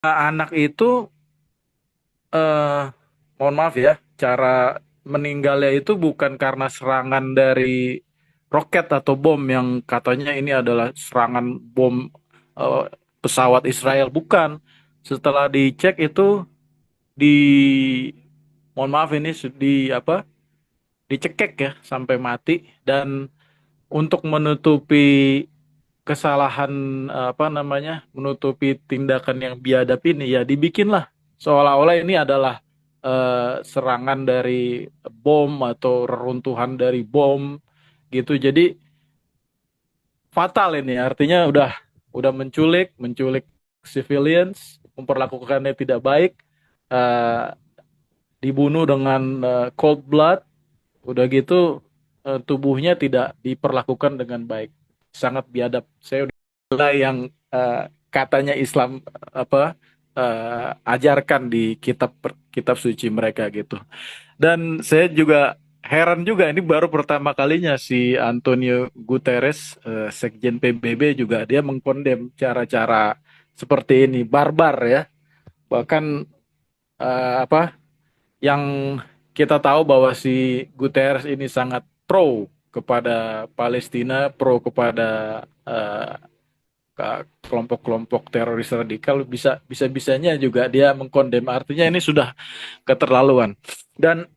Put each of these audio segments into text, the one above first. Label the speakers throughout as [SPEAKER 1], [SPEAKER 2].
[SPEAKER 1] anak itu eh mohon maaf ya, cara meninggalnya itu bukan karena serangan dari roket atau bom yang katanya ini adalah serangan bom eh, pesawat Israel, bukan. Setelah dicek itu di mohon maaf ini di apa? Dicekek ya sampai mati. Dan untuk menutupi kesalahan, apa namanya, menutupi tindakan yang biadab ini ya dibikinlah seolah-olah ini adalah serangan dari bom atau reruntuhan dari bom gitu. Jadi fatal ini, artinya udah menculik menculik civilians, memperlakukannya tidak baik, eh, dibunuh dengan cold blood, udah gitu tubuhnya tidak diperlakukan dengan baik, sangat biadab. Saya udah yang katanya Islam apa ajarkan di kitab kitab suci mereka gitu. Dan saya juga heran juga, ini baru pertama kalinya si Antonio Guterres, Sekjen PBB, juga dia mengkondem cara-cara seperti ini, barbar ya. Bahkan apa yang kita tahu bahwa si Guterres ini sangat pro kepada Palestina, pro kepada kelompok-kelompok teroris radikal, bisa bisanya juga dia mengkondem. Artinya ini sudah keterlaluan. Dan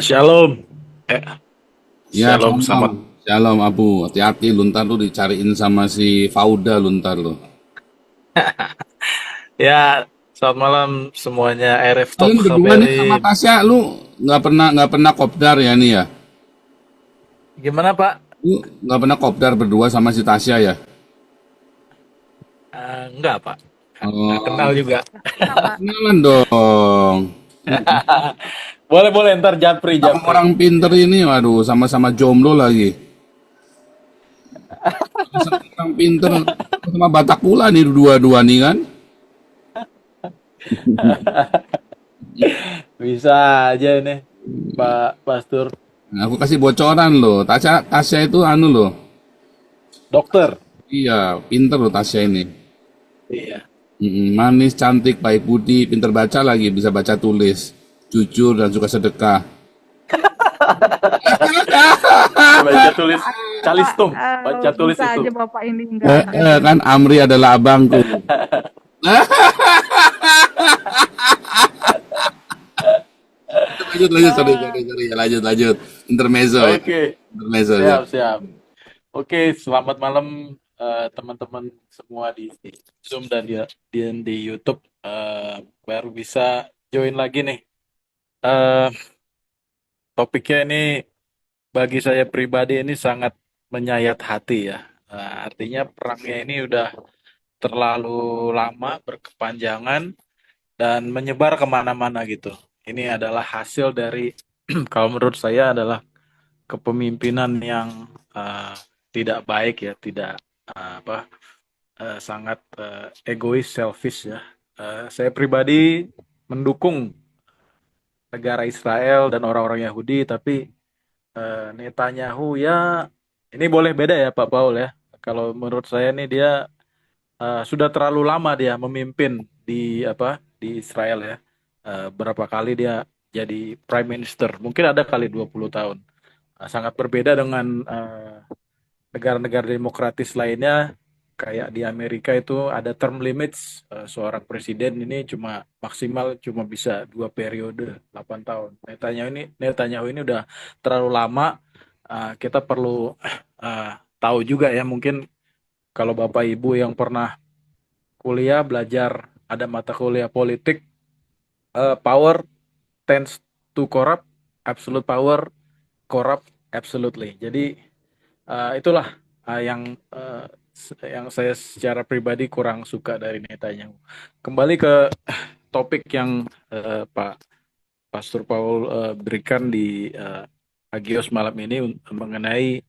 [SPEAKER 1] Shalom, eh,
[SPEAKER 2] Ya,
[SPEAKER 1] shalom,
[SPEAKER 2] shalom.
[SPEAKER 1] selamat.
[SPEAKER 2] Shalom, Abu. Hati-hati, lu ntar lu dicariin sama si Fauda lu ntar lu.
[SPEAKER 1] Ya, selamat malam semuanya, RF Top
[SPEAKER 2] Kalian berdua nih sama
[SPEAKER 1] KBRI.
[SPEAKER 2] Tasya, lu nggak pernah kopdar ya nih ya?
[SPEAKER 1] Gimana Pak?
[SPEAKER 2] Lu nggak pernah kopdar berdua sama si Tasya ya?
[SPEAKER 1] Enggak Pak, nggak kenal
[SPEAKER 2] Oh,
[SPEAKER 1] juga.
[SPEAKER 3] Pernah, Pak.
[SPEAKER 2] kenalan dong.
[SPEAKER 1] Boleh boleh, ntar japri
[SPEAKER 2] Sama
[SPEAKER 1] japri.
[SPEAKER 2] orang pinter ini, waduh, sama-sama jomblo lagi. Sama orang pinter, sama Batak pula nih dua-dua nih kan?
[SPEAKER 1] Bisa aja ini Pak Pastur.
[SPEAKER 2] Nah, aku kasih bocoran loh. Tasya itu anu loh.
[SPEAKER 1] Dokter.
[SPEAKER 2] Iya, pinter loh Tasya ini.
[SPEAKER 1] Iya.
[SPEAKER 2] Manis, cantik, baik budi, pinter baca lagi, bisa baca tulis, jujur dan suka sedekah.
[SPEAKER 1] Baca tulis
[SPEAKER 3] Pak,
[SPEAKER 1] calistung, baca tulis
[SPEAKER 3] bisa
[SPEAKER 1] itu.
[SPEAKER 3] aja Bapak ini nggak
[SPEAKER 2] Kan
[SPEAKER 3] jujur.
[SPEAKER 2] Amri adalah abangku. Lanjut, lanjut, sorry,
[SPEAKER 1] Ah,
[SPEAKER 2] sorry, sorry. Ya, lanjut, lanjut. Intermezzo ya.
[SPEAKER 1] oke,
[SPEAKER 2] Intermezzo ya.
[SPEAKER 1] siap siap. Oke, selamat malam teman-teman semua di Zoom dan di YouTube. Baru bisa join lagi nih. Eh, Topiknya ini bagi saya pribadi ini sangat menyayat hati ya. Artinya perangnya ini udah terlalu lama, berkepanjangan, dan menyebar kemana-mana gitu. Ini adalah hasil dari, kalau menurut saya adalah kepemimpinan yang tidak baik ya, tidak sangat egois, selfish ya. Saya pribadi mendukung negara Israel dan orang-orang Yahudi, tapi Netanyahu ya, ini boleh beda ya Pak Paul ya. Kalau menurut saya nih dia sudah terlalu lama dia memimpin di Israel ya. Berapa kali dia jadi prime minister? Mungkin ada kali 20 tahun. Sangat berbeda dengan negara-negara demokratis lainnya, kayak di Amerika itu ada term limits, seorang presiden ini maksimal cuma bisa 2 periode 8 tahun. Netanyahu ini udah terlalu lama. Kita perlu tahu juga ya, mungkin kalau Bapak Ibu yang pernah kuliah belajar, ada mata kuliah politik, power tends to corrupt, absolute power corrupt absolutely. Jadi itulah yang saya secara pribadi kurang suka dari Netanyahu. Kembali ke topik yang Pak Pastor Paul berikan di Agios malam ini mengenai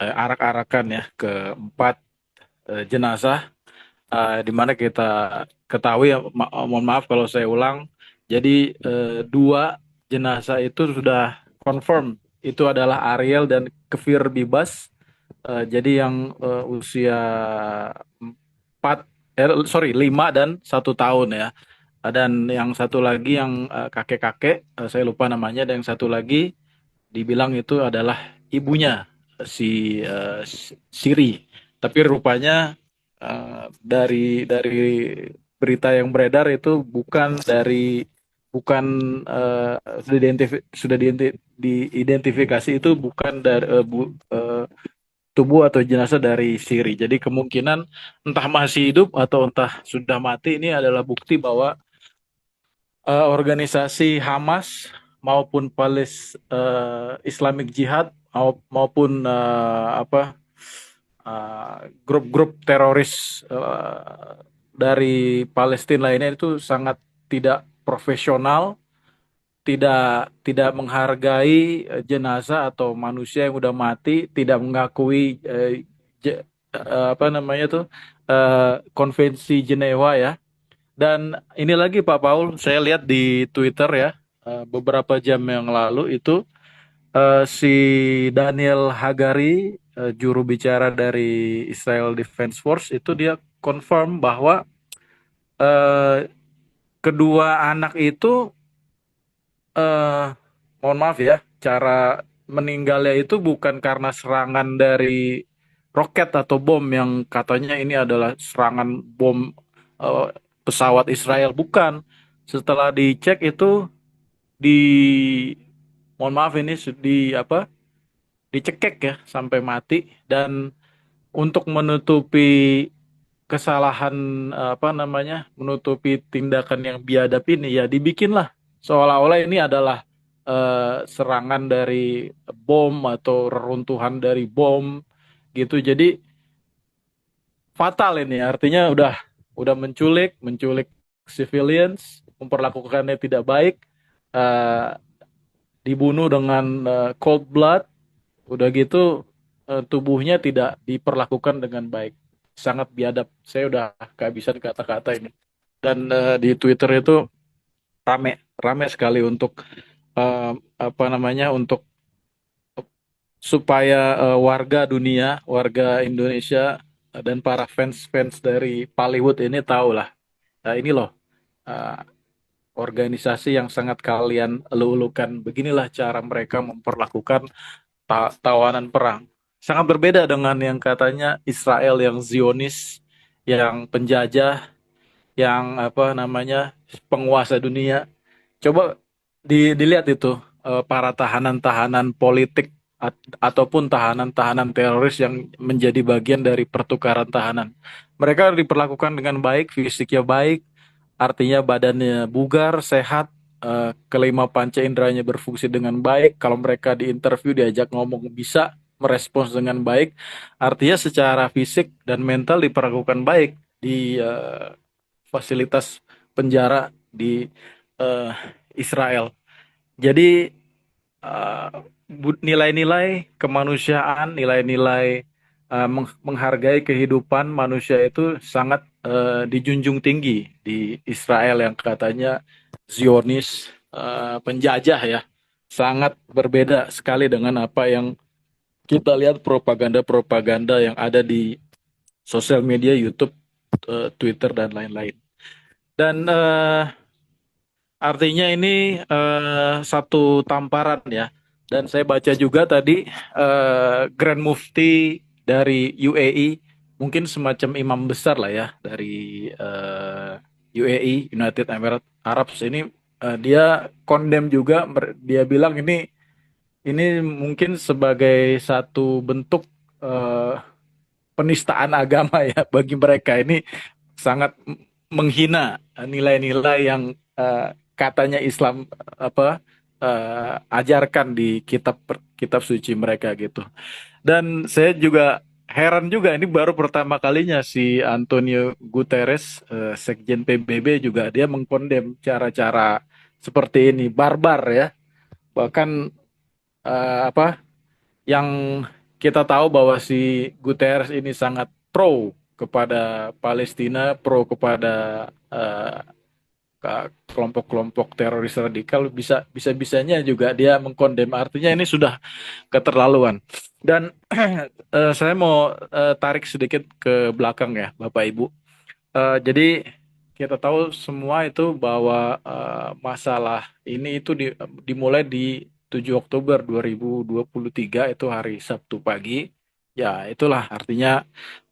[SPEAKER 1] arak-arakan ya ke 4 jenazah di mana kita ketahui, mohon maaf kalau saya ulang, jadi dua jenazah itu sudah confirm itu adalah Ariel dan Kefir Bibas. Jadi yang usia 4 sorry 5 dan 1 tahun ya. Dan yang satu lagi yang kakek-kakek, saya lupa namanya, dan yang satu lagi dibilang itu adalah ibunya si Siri. Tapi rupanya dari berita yang beredar itu bukan sudah diidentifikasi itu bukan dari tubuh atau jenazah dari Siri. Jadi kemungkinan entah masih hidup atau entah sudah mati, ini adalah bukti bahwa organisasi Hamas maupun Islamic Jihad maupun grup-grup teroris dari Palestina lainnya itu sangat tidak profesional, tidak tidak menghargai jenazah atau manusia yang udah mati, tidak mengakui konvensi Jenewa ya. Dan ini lagi Pak Paul, saya lihat di Twitter ya, beberapa jam yang lalu itu si Daniel Hagari, juru bicara dari Israel Defense Force, itu dia confirm bahwa eh, kedua anak itu, eh, mohon maaf ya, cara meninggalnya itu bukan karena serangan dari roket atau bom yang katanya ini adalah serangan bom eh, pesawat Israel, bukan. Setelah dicek itu di mohon maaf ini dicekek ya sampai mati. Dan untuk menutupi kesalahan, menutupi tindakan yang biadab ini, ya dibikinlah seolah-olah ini adalah serangan dari bom atau reruntuhan dari bom gitu. Jadi fatal ini, artinya udah menculik civilians, memperlakukannya tidak baik, eh, dibunuh dengan cold blood, udah gitu tubuhnya tidak diperlakukan dengan baik, sangat biadab. Saya udah kehabisan kata-kata ini. Dan di Twitter itu rame rame sekali untuk untuk supaya warga dunia, warga Indonesia, dan para fans-fans dari Hollywood ini tahu lah. Nah, ini loh uh, organisasi yang sangat kalian elu-elukan. Beginilah cara mereka memperlakukan tawanan perang. Sangat berbeda dengan yang katanya Israel yang Zionis, yang penjajah, yang penguasa dunia. Coba dilihat itu para tahanan-tahanan politik ataupun tahanan-tahanan teroris yang menjadi bagian dari pertukaran tahanan. Mereka diperlakukan dengan baik, fisiknya baik, artinya badannya bugar, sehat, kelima panca inderanya berfungsi dengan baik. Kalau mereka diinterview, diajak ngomong, bisa merespons dengan baik. Artinya secara fisik dan mental diperlakukan baik di fasilitas penjara di eh, Israel. Jadi eh, nilai-nilai kemanusiaan, nilai-nilai menghargai kehidupan manusia itu sangat dijunjung tinggi di Israel yang katanya Zionis, penjajah ya. Sangat berbeda sekali dengan apa yang kita lihat, propaganda-propaganda yang ada di sosial media, YouTube, Twitter dan lain-lain. Dan artinya ini satu tamparan ya. Dan saya baca juga tadi Grand Mufti dari UAE, mungkin semacam imam besar lah ya dari UAE, United Emirates Arab ini, dia condemn juga. Dia bilang ini mungkin sebagai satu bentuk eh, penistaan agama ya bagi mereka. Ini sangat menghina nilai-nilai yang katanya Islam ajarkan di kitab suci mereka gitu. Dan saya juga heran juga, ini baru pertama kalinya si Antonio Guterres, Sekjen PBB, juga dia mengkondem cara-cara seperti ini, barbar ya. Bahkan yang kita tahu bahwa si Guterres ini sangat pro kepada Palestina, pro kepada kelompok-kelompok teroris radikal, bisa-bisanya juga dia mengkondem. Artinya ini sudah keterlaluan. Dan saya mau tarik sedikit ke belakang ya, Bapak Ibu. Jadi kita tahu semua itu bahwa masalah ini itu dimulai di 7 Oktober 2023, itu hari Sabtu pagi. Ya, itulah artinya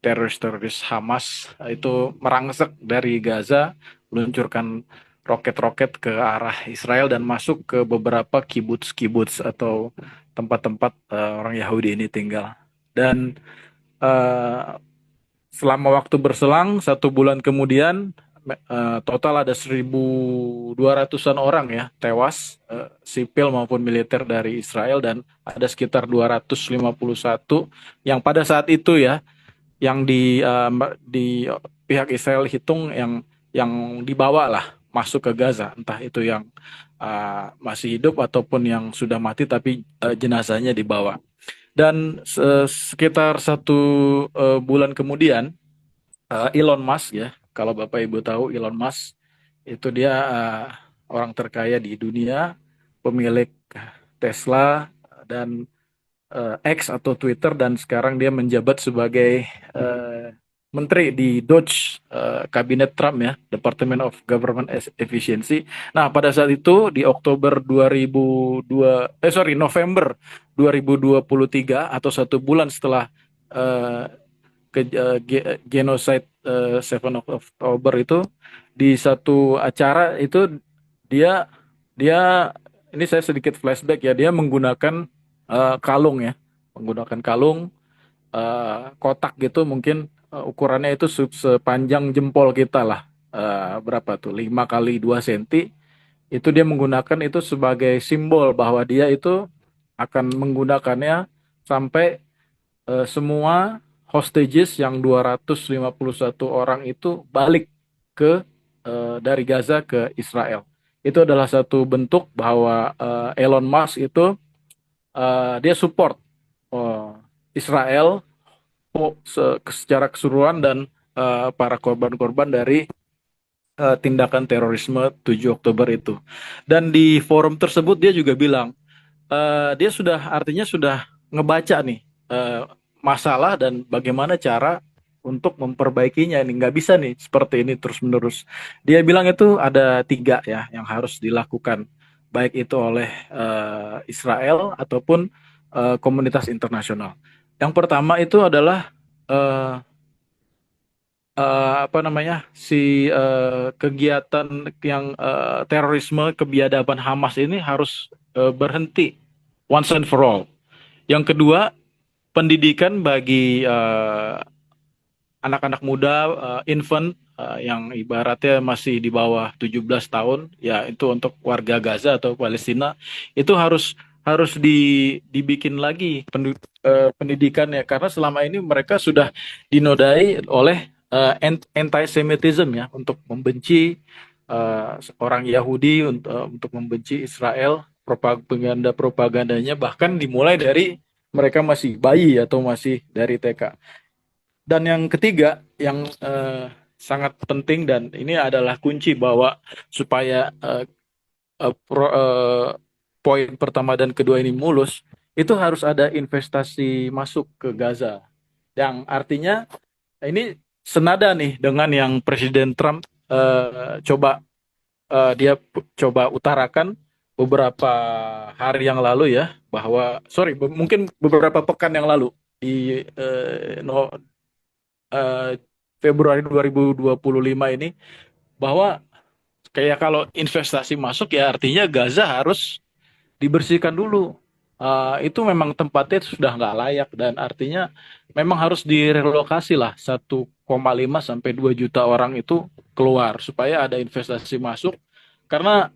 [SPEAKER 1] teroris-teroris Hamas itu merangsek dari Gaza, meluncurkan roket-roket ke arah Israel dan masuk ke beberapa kibuts-kibuts atau tempat-tempat orang Yahudi ini tinggal. Dan eh, selama waktu berselang 1 bulan kemudian, total ada 1.200-an orang ya tewas, sipil maupun militer dari Israel, dan ada sekitar 251 yang pada saat itu ya, yang di pihak Israel hitung yang dibawa lah masuk ke Gaza, entah itu yang masih hidup ataupun yang sudah mati tapi jenazahnya dibawa. Dan sekitar 1 bulan kemudian, Elon Musk ya, kalau Bapak Ibu tahu Elon Musk itu dia orang terkaya di dunia, pemilik Tesla dan X atau Twitter, dan sekarang dia menjabat sebagai menteri di Dodge kabinet Trump ya, Department of Government Efficiency. Nah, pada saat itu di November 2023, atau 1 bulan setelah eh, genocide 7 Oktober itu, di satu acara itu dia dia ini saya sedikit flashback ya, dia menggunakan kalung ya, menggunakan kalung kotak gitu, mungkin ukurannya itu sepanjang jempol kita lah. Berapa tuh, 5 kali 2 senti. Itu dia menggunakan itu sebagai simbol bahwa dia itu akan menggunakannya sampai semua hostages yang 251 orang itu balik ke dari Gaza ke Israel. Itu adalah satu bentuk bahwa Elon Musk itu dia support Israel secara keseluruhan, dan para korban-korban dari tindakan terorisme 7 Oktober itu. Dan di forum tersebut dia juga bilang dia sudah, artinya sudah ngebaca nih masalah dan bagaimana cara untuk memperbaikinya. Ini nggak bisa nih seperti ini terus-menerus. Dia bilang itu ada 3 ya yang harus dilakukan, baik itu oleh Israel ataupun komunitas internasional. Yang pertama itu adalah eh, apa namanya, kegiatan yang terorisme kebiadaban Hamas ini harus berhenti once and for all. Yang kedua, pendidikan bagi anak-anak muda, infant, yang ibaratnya masih di bawah 17 tahun, ya itu untuk warga Gaza atau Palestina, itu harus dibikin lagi pendidikan ya, karena selama ini mereka sudah dinodai oleh anti-Semitism ya, untuk membenci orang Yahudi, untuk membenci Israel. Propagandanya bahkan dimulai dari mereka masih bayi atau masih dari TK. Dan yang ketiga, yang sangat penting, dan ini adalah kunci bahwa supaya poin pertama dan kedua ini mulus, itu harus ada investasi masuk ke Gaza. Yang artinya ini senada nih dengan yang Presiden Trump dia coba utarakan beberapa hari yang lalu ya, bahwa mungkin beberapa pekan yang lalu di Februari 2025 ini, bahwa kayak kalau investasi masuk ya artinya Gaza harus dibersihkan dulu. Itu memang tempatnya sudah nggak layak, dan artinya memang harus direlokasi lah 1,5 sampai 2 juta orang itu keluar supaya ada investasi masuk, karena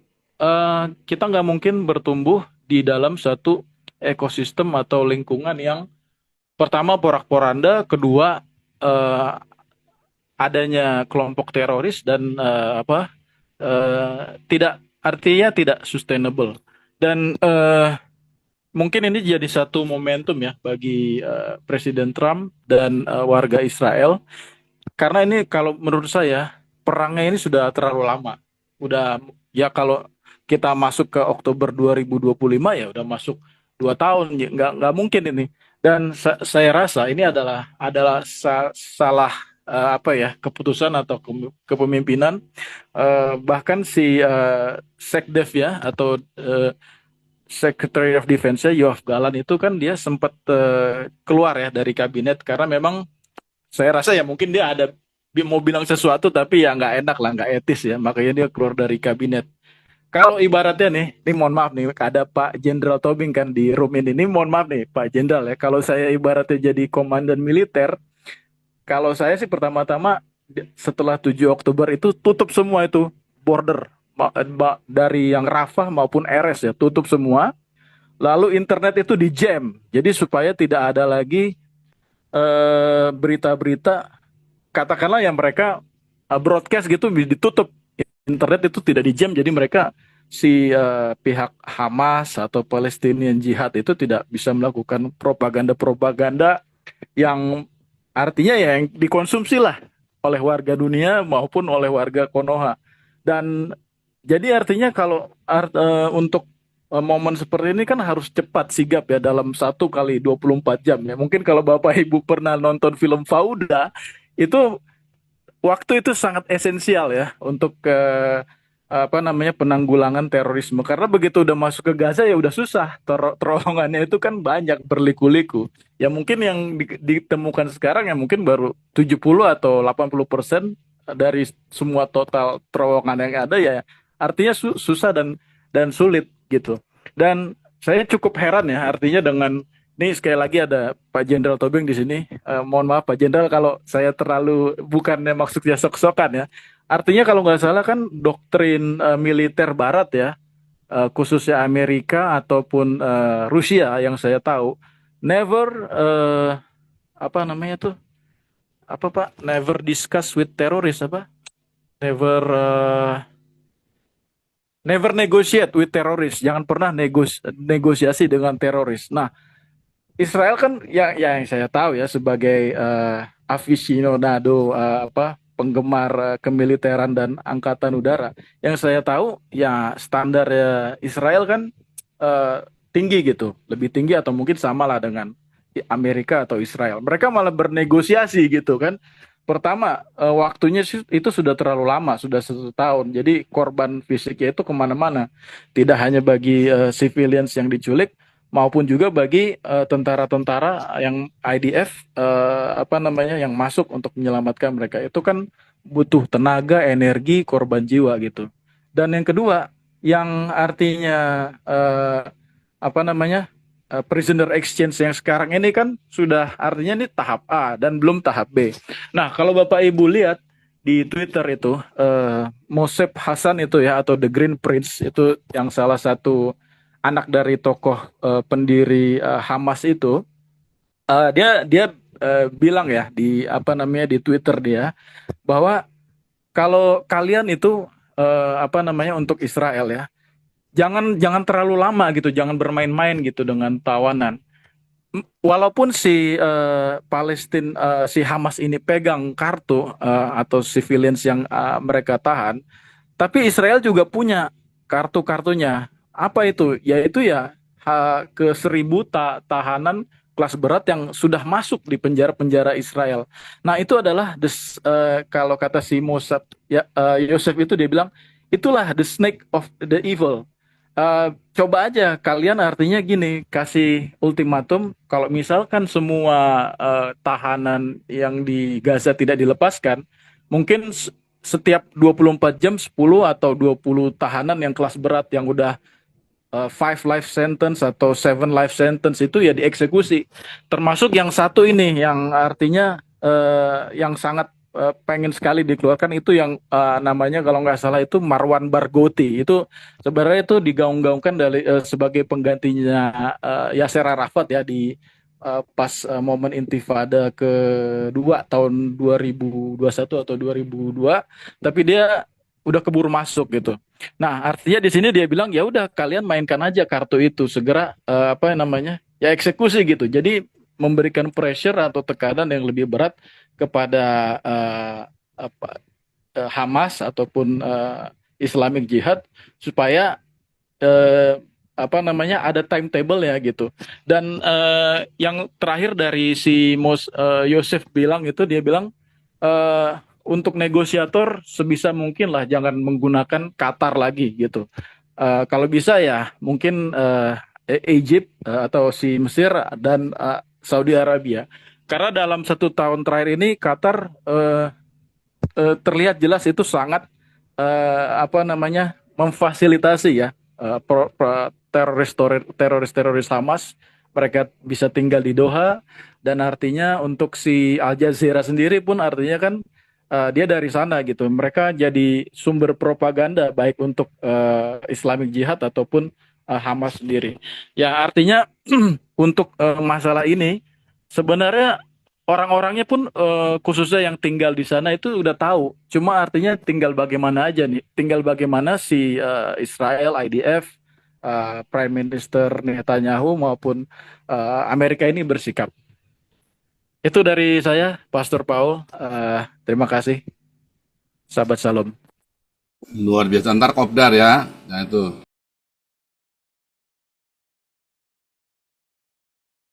[SPEAKER 1] kita nggak mungkin bertumbuh di dalam satu ekosistem atau lingkungan yang pertama porak-poranda, kedua eh, adanya kelompok teroris, dan tidak, artinya tidak sustainable. Dan mungkin ini jadi satu momentum ya bagi Presiden Trump dan warga Israel karena ini kalau menurut saya perangnya ini sudah terlalu lama. Udah ya kalau kita masuk ke Oktober 2025 ya udah masuk 2 tahun, ya nggak mungkin ini. Dan saya rasa ini adalah salah apa ya keputusan atau kepemimpinan, bahkan si Sekdev ya atau Secretary of Defense-nya Yoav Galan itu kan dia sempat keluar ya dari kabinet karena memang saya rasa ya mungkin dia ada mau bilang sesuatu tapi ya nggak enak lah, nggak etis ya, makanya dia keluar dari kabinet. Kalau ibaratnya nih, ini mohon maaf nih, ada Pak Jenderal Tobing kan di room ini mohon maaf nih Pak Jenderal ya, kalau saya ibaratnya jadi komandan militer, kalau saya sih pertama-tama setelah 7 Oktober itu tutup semua itu border, dari yang Rafah maupun Erez ya, tutup semua, lalu internet itu di jam, jadi supaya tidak ada lagi berita-berita katakanlah yang mereka broadcast gitu ditutup, internet itu tidak di jam, jadi mereka si pihak Hamas atau Palestinian Jihad itu tidak bisa melakukan propaganda-propaganda yang artinya ya yang dikonsumsi lah oleh warga dunia maupun oleh warga Konoha. Dan jadi artinya kalau untuk momen seperti ini kan harus cepat sigap ya dalam 1 kali 24 jam ya. Mungkin kalau Bapak Ibu pernah nonton film Fauda itu waktu itu sangat esensial ya untuk apa namanya penanggulangan terorisme karena begitu udah masuk ke Gaza ya udah susah terowongannya itu kan banyak berliku-liku ya mungkin yang ditemukan sekarang ya mungkin baru 70 atau 80% dari semua total terowongan yang ada ya artinya susah dan sulit gitu. Dan saya cukup heran ya artinya dengan ini sekali lagi ada Pak Jenderal Tobing di sini. Mohon maaf Pak Jenderal kalau saya terlalu bukannya maksudnya sok-sokan ya. Artinya kalau nggak salah kan doktrin militer Barat ya, khususnya Amerika ataupun Rusia yang saya tahu, never apa namanya tuh apa Pak? Never discuss with terrorist apa? Never never negotiate with terrorist. Jangan pernah negosiasi dengan teroris. Nah, Israel kan yang saya tahu ya sebagai aficionado apa penggemar kemiliteran dan angkatan udara. Yang saya tahu ya standar ya Israel kan eh, tinggi gitu, lebih tinggi atau mungkin sama lah dengan Amerika atau Israel. Mereka malah bernegosiasi gitu kan. Pertama, waktunya itu sudah terlalu lama, sudah 1 tahun. Jadi korban fisiknya itu kemana-mana. Tidak hanya bagi civilians yang diculik, maupun juga bagi tentara-tentara yang IDF apa namanya yang masuk untuk menyelamatkan mereka. Itu kan butuh tenaga, energi, korban jiwa gitu. Dan yang kedua, yang artinya apa namanya prisoner exchange yang sekarang ini kan sudah artinya ini tahap A dan belum tahap B. Nah, kalau Bapak Ibu lihat di Twitter itu Mosep Hasan itu ya atau The Green Prince itu yang salah satu anak dari tokoh pendiri Hamas itu dia dia bilang ya di apa namanya di Twitter dia bahwa kalau kalian itu apa namanya untuk Israel ya jangan jangan terlalu lama gitu, jangan bermain-main gitu dengan tawanan. Walaupun si Palestina si Hamas ini pegang kartu atau civilians yang mereka tahan, tapi Israel juga punya kartu-kartunya. Apa itu? Yaitu ya ke 1.000 tahanan kelas berat yang sudah masuk di penjara-penjara Israel. Nah itu adalah kalau kata si Mossad ya Yosef itu dia bilang itulah the snake of the evil. Coba aja kalian artinya gini kasih ultimatum kalau misalkan semua tahanan yang di Gaza tidak dilepaskan, mungkin setiap 24 jam 10 atau 20 tahanan yang kelas berat yang udah 5 life sentence atau 7 life sentence itu ya dieksekusi. Termasuk yang satu ini yang artinya yang sangat pengen sekali dikeluarkan itu yang namanya kalau nggak salah itu Marwan Barghouti. Itu sebenarnya itu digaung-gaungkan dari sebagai penggantinya Yasser Arafat ya di pas momen Intifada kedua tahun 2021 atau 2002, tapi dia udah keburu masuk gitu. Nah, artinya di sini dia bilang ya udah kalian mainkan aja kartu itu segera apa namanya? Ya eksekusi gitu. Jadi memberikan pressure atau tekanan yang lebih berat kepada Hamas ataupun Islamic Jihad supaya eh, apa namanya ada timetable ya gitu. Dan yang terakhir dari si Yosef bilang itu dia bilang untuk negosiator sebisa mungkin lah jangan menggunakan Qatar lagi gitu. Kalau bisa ya mungkin Egypt atau si Mesir dan Saudi Arabia. Karena dalam 1 tahun terakhir ini Qatar terlihat jelas itu sangat apa namanya memfasilitasi ya teroris Hamas mereka bisa tinggal di Doha dan artinya untuk si Al Jazeera sendiri pun artinya kan dia dari sana gitu mereka jadi sumber propaganda baik untuk Islamic Jihad ataupun Hamas sendiri ya artinya untuk masalah ini sebenarnya orang-orangnya pun khususnya yang tinggal di sana itu udah tahu. Cuma artinya tinggal bagaimana aja nih. Tinggal bagaimana si Israel, IDF, Prime Minister Netanyahu maupun Amerika ini bersikap. Itu dari saya, Pastor Paul. Terima kasih. Sahabat Salam.
[SPEAKER 2] Luar biasa. Ntar kopdar ya. Nah itu.